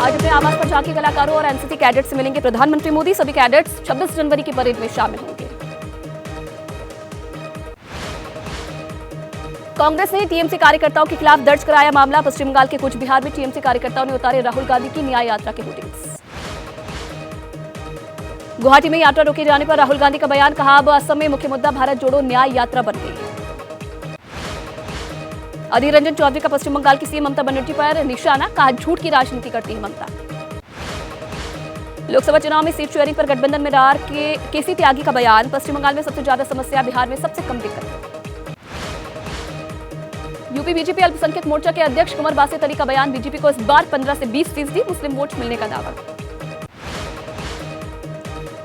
आज अपने आवास पर झांकी कलाकारों और एनसीसी कैडेट से मिलेंगे प्रधानमंत्री मोदी। सभी कैडेट्स 26 जनवरी की परेड में शामिल होंगे। कांग्रेस ने टीएमसी कार्यकर्ताओं के खिलाफ दर्ज कराया मामला। पश्चिम बंगाल के कूच बिहार में टीएमसी कार्यकर्ताओं ने उतारे राहुल गांधी की न्याय यात्रा के होर्डिंग्स। गुवाहाटी में यात्रा रोके जाने पर राहुल गांधी का बयान, कहा अब असम में मुख्य मुद्दा भारत जोड़ो न्याय यात्रा बन गई है। अधीर रंजन चौधरी का पश्चिम बंगाल की सीएम ममता बनर्जी पर निशाना, कहा झूठ की राजनीति करती है ममता। लोकसभा चुनाव में सीट शेयरिंग पर गठबंधन में रार के केसी त्यागी का बयान, पश्चिम बंगाल में सबसे ज्यादा समस्या, बिहार में सबसे कम दिक्कत। यूपी बीजेपी अल्पसंख्यक मोर्चा के अध्यक्ष कुंवर बासित अली का बयान, बीजेपी को इस बार 15 से 20% मुस्लिम वोट मिलने का दावा।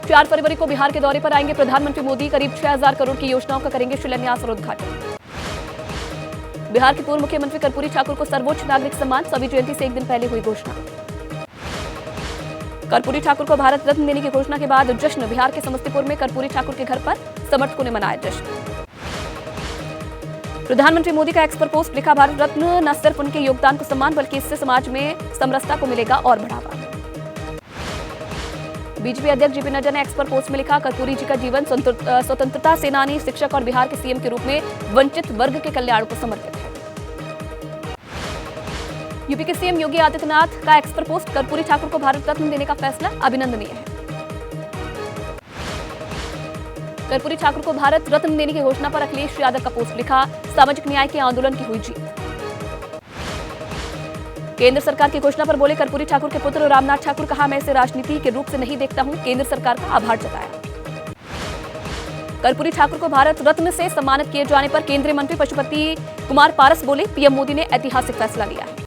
4 फरवरी को बिहार के दौरे पर आएंगे प्रधानमंत्री मोदी। करीब 6000 करोड़ की योजनाओं का करेंगे शिलान्यास और उद्घाटन। बिहार के पूर्व मुख्यमंत्री कर्पूरी ठाकुर को सर्वोच्च नागरिक सम्मान, सभी जयंती से एक दिन पहले हुई घोषणा। कर्पूरी ठाकुर को भारत रत्न देने की घोषणा के बाद जश्न, बिहार के समस्तीपुर में कर्पूरी ठाकुर के घर पर समर्थकों ने मनाया जश्न। प्रधानमंत्री मोदी का एक्स पर पोस्ट, लिखा भारत रत्न न सिर्फ उनके योगदान को सम्मान बल्कि इससे समाज में समरसता को मिलेगा और बढ़ावा। बीजेपी अध्यक्ष जेपी नड्डा ने एक्स पर पोस्ट में लिखा, कर्पूरी जी का जीवन स्वतंत्रता सेनानी, शिक्षक और बिहार के सीएम के रूप में वंचित वर्ग के कल्याण को समर्पित है। यूपी के सीएम योगी आदित्यनाथ का एक्स पर पोस्ट, कर्पूरी ठाकुर को भारत रत्न देने का फैसला अभिनंदनीय है। कर्पूरी ठाकुर को भारत रत्न देने की घोषणा पर अखिलेश यादव का पोस्ट, लिखा सामाजिक न्याय के आंदोलन की हुई जीत। केंद्र सरकार की घोषणा पर बोले कर्पूरी ठाकुर के पुत्र रामनाथ ठाकुर, कहा मैं इसे राजनीति के रूप से नहीं देखता हूं, केंद्र सरकार का आभार जताया। कर्पूरी ठाकुर को भारत रत्न से सम्मानित किए जाने पर केंद्रीय मंत्री पशुपति कुमार पारस बोले, पीएम मोदी ने ऐतिहासिक फैसला लिया है।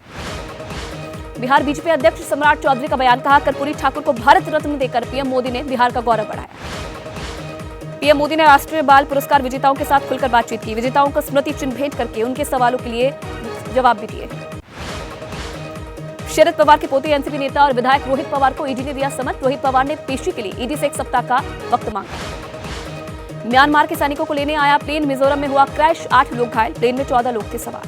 बिहार बीजेपी अध्यक्ष सम्राट चौधरी का बयान, कहा कर्पूरी ठाकुर को भारत रत्न देकर पीएम मोदी ने बिहार का गौरव बढ़ाया। पीएम मोदी ने राष्ट्रीय बाल पुरस्कार विजेताओं के साथ खुलकर बातचीत की, विजेताओं को स्मृति चिन्ह भेंट करके उनके सवालों के लिए जवाब भी दिए। शरद पवार के पोते एनसीपी नेता और विधायक रोहित पवार को ईडी ने दिया समन। रोहित पवार ने पेशी के लिए ईडी से 1 सप्ताह का वक्त मांगा। म्यांमार के सैनिकों को लेने आया प्लेन, मिजोरम में हुआ क्रैश, 8 लोग घायल, प्लेन में 14 लोग थे सवार।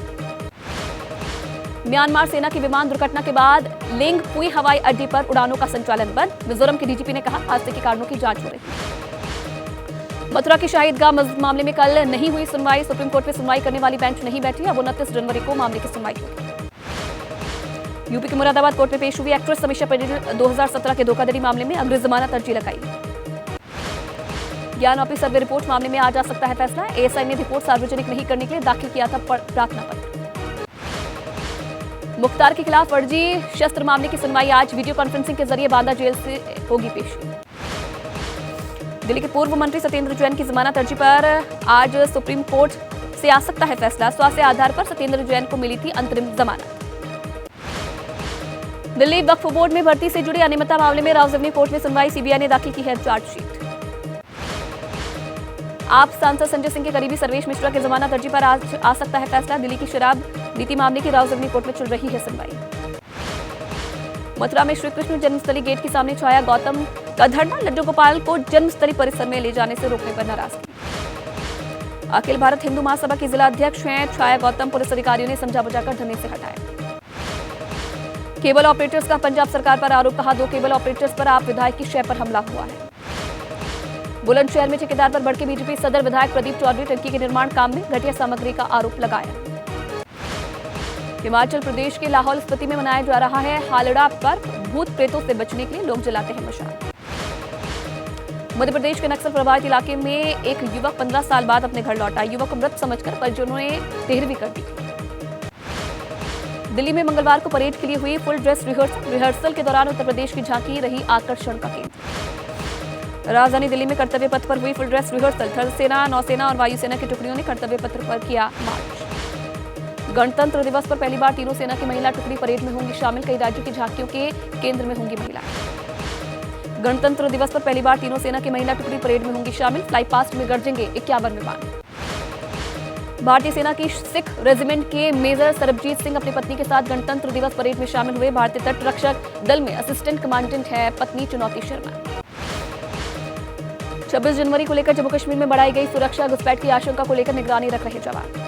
म्यांमार सेना की विमान दुर्घटना के बाद लेंगपुई हवाई अड्डे पर उड़ानों का संचालन बंद, मिजोरम के डीजीपी ने कहा हादसे के कारणों की जांच हो रही। मथुरा की शाहिद गाह मस्जिद मामले में कल नहीं हुई सुनवाई, सुप्रीम कोर्ट में सुनवाई करने वाली बेंच नहीं बैठी। अब 29 जनवरी को मामले की सुनवाई होगी। यूपी के मुरादाबाद कोर्ट में पेश हुई एक्ट्रेस समीक्षा पटेल 2017 के धोखाधड़ी मामले में अग्रिम जमानत अर्जी लगाई। ज्ञान वापी सर्वे रिपोर्ट मामले में आ जा सकता है फैसला। एएसआई ने रिपोर्ट सार्वजनिक नहीं करने के लिए दाखिल किया था प्रार्थना पत्र। मुख्तार के खिलाफ फर्जी शस्त्र मामले की सुनवाई आज वीडियो कॉन्फ्रेंसिंग के जरिए बांदा जेल से होगी पेशी। दिल्ली के पूर्व मंत्री सत्येंद्र जैन की जमानत अर्जी पर आज सुप्रीम कोर्ट से आ सकता है फैसला। स्वास्थ्य आधार पर सत्येंद्र जैन को मिली थी अंतरिम जमानत। दिल्ली वक्फ बोर्ड में भर्ती से जुड़ी अनियमितता मामले में रावजवनी कोर्ट में सुनवाई, सीबीआई ने दाखिल की है चार्जशीट। आप सांसद संजय सिंह के करीबी सर्वेश मिश्रा की जमानत अर्जी पर आज आ सकता है फैसला। दिल्ली की शराब नीति मामले की रावजवनी कोर्ट में चल रही है सुनवाई। मथुरा में श्रीकृष्ण जन्मस्थली गेट के सामने छाया गौतम का धरना, लड्डू गोपाल को जन्मस्थली परिसर में ले जाने से रोकने पर नाराजगी। अखिल भारत हिंदू महासभा के जिला अध्यक्ष हैं छाया गौतम, पुलिस अधिकारियों ने समझा बुझाकर धरने से हटाया। केबल ऑपरेटर्स का पंजाब सरकार पर आरोप, कहा 2 केबल ऑपरेटर्स पर आप विधायक की शय पर हमला हुआ है। बुलंदशहर में ठेकेदार पर भड़के बीजेपी सदर विधायक प्रदीप चौधरी, टंकी के निर्माण काम में घटिया सामग्री का आरोप लगाया। हिमाचल प्रदेश के लाहौल स्पीति में मनाया जा रहा है हालड़ा पर्व, भूत प्रेतों से बचने के लिए लोग जलाते हैं मशाल। मध्य प्रदेश के नक्सल प्रभावित इलाके में एक युवक 15 साल बाद अपने घर लौटा, युवक को मृत समझकर परिजनों ने तेहरवी कर दी। दिल्ली में मंगलवार को परेड के लिए हुई फुल ड्रेस रिहर्सल के दौरान उत्तर प्रदेश की झांकी रही आकर्षण का केंद्र। राजधानी दिल्ली में कर्तव्य पथ पर हुई फुल ड्रेस रिहर्सल, थल सेना, नौसेना और वायुसेना की टुकड़ियों ने कर्तव्य पथ पर किया मार्च। गणतंत्र दिवस पर पहली बार तीनों सेना की महिला टुकड़ी परेड में होंगी शामिल, कई राज्यों की झांकियों के केंद्र में होंगी महिलाएं। गणतंत्र दिवस पर पहली बार तीनों सेना की महिला टुकड़ी परेड में होंगी शामिल, फ्लाई पास्ट में गरजेंगे 51 विमान। भारतीय सेना की सिख रेजिमेंट के मेजर सरबजीत सिंह अपनी पत्नी के साथ गणतंत्र दिवस परेड में शामिल हुए। भारतीय तट रक्षक दल में असिस्टेंट कमांडेंट है पत्नी चुनौती शर्मा। 26 जनवरी को लेकर जम्मू कश्मीर में बढ़ाई गई सुरक्षा, घुसपैठ की आशंका को लेकर निगरानी रख रहे जवान।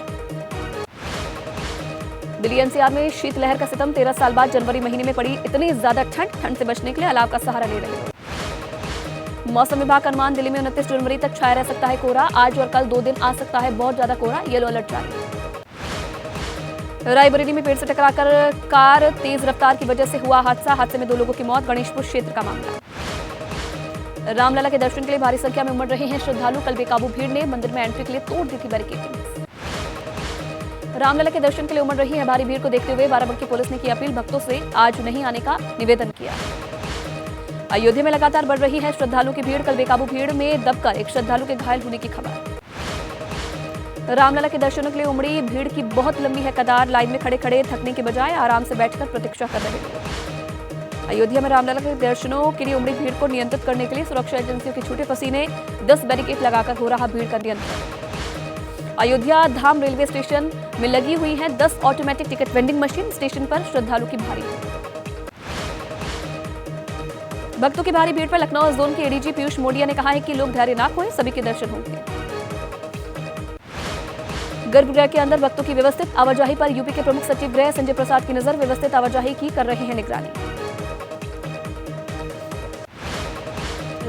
दिल्ली एनसीआर में शीतलहर का सितम, 13 साल बाद जनवरी महीने में पड़ी इतनी ज्यादा ठंड से बचने के लिए अलाव का सहारा ले रहे लोग। मौसम विभाग का अनुमान, दिल्ली में 29 जनवरी तक छाया रह सकता है कोहरा। आज और कल 2 दिन आ सकता है बहुत ज्यादा कोहरा, येलो अलर्ट जारी। रायबरेली में पेड़ से टकराकर कार तेज रफ्तार की वजह से हुआ हादसे में 2 लोगों की मौत, गणेशपुर क्षेत्र का मामला। रामलला के दर्शन के लिए भारी संख्या में उमड़ रहे हैं श्रद्धालु, कल बेकाबू भीड़ ने मंदिर में एंट्री के लिए तोड़ दी थी बैरिकेडिंग। रामलला के दर्शन के लिए उमड़ रही है भारी भीड़ को देखते हुए बाराबंकी पुलिस ने की अपील, भक्तों से आज नहीं आने का निवेदन किया। अयोध्या में लगातार बढ़ रही है श्रद्धालु की भीड़, कल बेकाबू भीड़ में दबकर एक श्रद्धालु के घायल होने की खबर। रामलला के दर्शनों के लिए उमड़ी भीड़ की बहुत लंबी है कतार, लाइन में खड़े खड़े थकने के बजाय आराम से बैठकर प्रतीक्षा कर रहे लोग। अयोध्या में रामलला के दर्शनों के लिए उमड़ी भीड़ को नियंत्रित करने के लिए सुरक्षा एजेंसियों के छूटे पसीने, 10 बैरिकेड लगाकर हो रहा भीड़ का नियंत्रण। अयोध्या धाम रेलवे स्टेशन में लगी हुई है 10 automatic ticket vending machine, station पर श्रद्धालु की भारी भक्तों की भारी भीड़ पर लखनऊ जोन के एडीजी पीयूष मोडिया ने कहा है कि लोग धैर्य न खोएं, सभी के दर्शन होंगे। गर्भगृह के अंदर भक्तों की व्यवस्थित आवाजाही पर यूपी के प्रमुख सचिव गृह संजय प्रसाद की नजर, व्यवस्थित आवाजाही की कर रहे हैं निगरानी।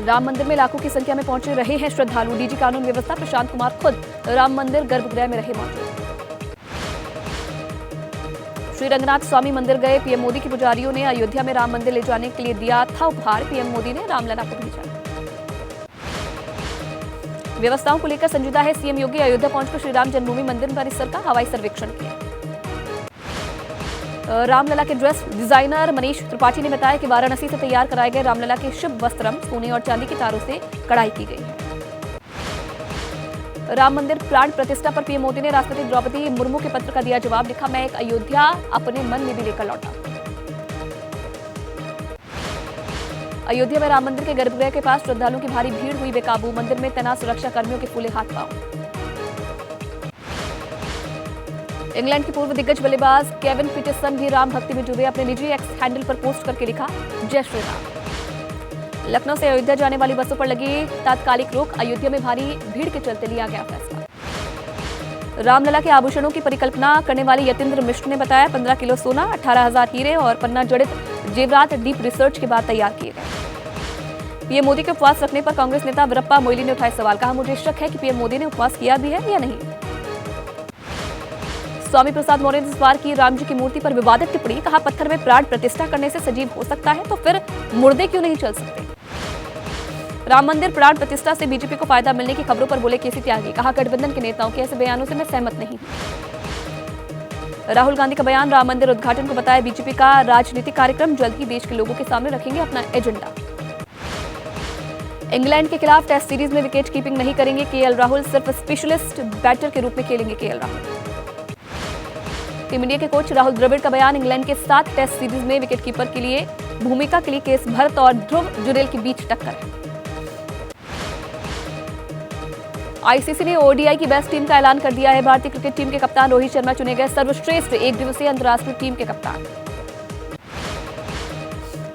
राम मंदिर में लाखों की संख्या में पहुंच रहे हैं श्रद्धालु, डीजी कानून व्यवस्था प्रशांत कुमार खुद राम मंदिर गर्भगृह में रहे मौजूद। श्री रंगनाथ स्वामी मंदिर गए पीएम मोदी के पुजारियों ने अयोध्या में राम मंदिर ले जाने के लिए दिया था उपहार, पीएम मोदी ने रामलला को भेजा। व्यवस्थाओं को लेकर संजीदा है सीएम योगी, अयोध्या पहुंचकर श्री राम जन्मभूमि मंदिर परिसर का हवाई सर्वेक्षण किया। रामलला के ड्रेस डिजाइनर मनीष त्रिपाठी ने बताया कि वाराणसी से तैयार कराए गए रामलला के शुभ वस्त्रम सोने और चांदी की तारों से कढ़ाई की गई है। राम मंदिर प्राण प्रतिष्ठा पर पीएम मोदी ने राष्ट्रपति द्रौपदी मुर्मू के पत्र का दिया जवाब, लिखा मैं एक अयोध्या अपने मन में भी लेकर लौटा। अयोध्या में राम मंदिर के गर्भगृह के पास श्रद्धालुओं की भारी भीड़ हुई बेकाबू, मंदिर में तैनात सुरक्षा कर्मियों के फूले हाथ पांव। इंग्लैंड के पूर्व दिग्गज बल्लेबाज केविन पीटरसन भी राम भक्ति में डूबे, अपने निजी एक्स हैंडल पर पोस्ट करके लिखा जय श्री राम। लखनऊ से अयोध्या जाने वाली बसों पर लगी तात्कालिक रोक, अयोध्या में भारी भीड़ के चलते लिया गया फैसला। रामलला के आभूषणों की परिकल्पना करने वाले यतीन्द्र मिश्र ने बताया 15 किलो सोना, 18,000 हीरे और पन्ना जड़ित जेवरात डीप रिसर्च के बाद तैयार किए गए। पीएम मोदी के उपवास रखने पर कांग्रेस नेता वीरप्पा मोइली ने उठाए सवाल, कहा मुझे शक है कि पीएम मोदी ने उपवास किया भी है या नहीं। स्वामी प्रसाद मौर्य ने इस बार की राम जी की मूर्ति पर विवादित टिप्पणी, कहा पत्थर में प्राण प्रतिष्ठा करने से सजीव हो सकता है तो फिर मुर्दे क्यों नहीं चल सकते। राम मंदिर प्राण प्रतिष्ठा से बीजेपी को फायदा मिलने की खबरों पर बोले केसी त्यागी, कहा गठबंधन के नेताओं के ऐसे बयानों से मैं सहमत नहीं हूं। राहुल गांधी का बयान, राम मंदिर उद्घाटन को बताया बीजेपी का राजनीतिक कार्यक्रम, जल्द ही देश के लोगों के सामने रखेंगे अपना एजेंडा। इंग्लैंड के खिलाफ टेस्ट सीरीज में विकेट कीपिंग नहीं करेंगे केएल राहुल, सिर्फ स्पेशलिस्ट बैटर के रूप में खेलेंगे केएल राहुल। टीम इंडिया के कोच राहुल द्रविड़ का बयान, इंग्लैंड के 7 टेस्ट सीरीज में विकेटकीपर के लिए भूमिका के लिए केएस भरत और ध्रुव जुरेल के बीच टक्कर है। आईसीसी ने ओडीआई की बेस्ट टीम का ऐलान कर दिया है, भारतीय क्रिकेट टीम के कप्तान रोहित शर्मा चुने गए सर्वश्रेष्ठ एक दिवसीय अंतर्राष्ट्रीय टीम के कप्तान।